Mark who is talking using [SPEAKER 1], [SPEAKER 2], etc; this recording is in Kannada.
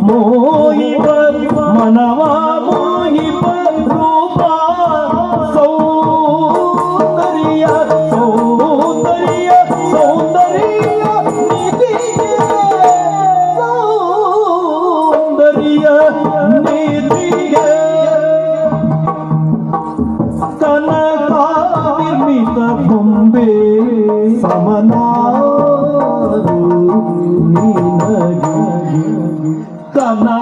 [SPEAKER 1] ಮೋಹಿಪ ಮನವ ಮೋಹಿಪ ರೂಪ ಸೌಂದರ್ಯ ಸೌಂದರ್ಯ ಸೌಂದರ್ಯ ನಿಧಿಗೆ ಸೌಂದರ್ಯ ನಿಧಿಗೆ ಕನಕ ನಿರ್ಮಿತ ಬೊಂಬೆ ಸಮನಾರು ನಿನಗೆ ಕನಕ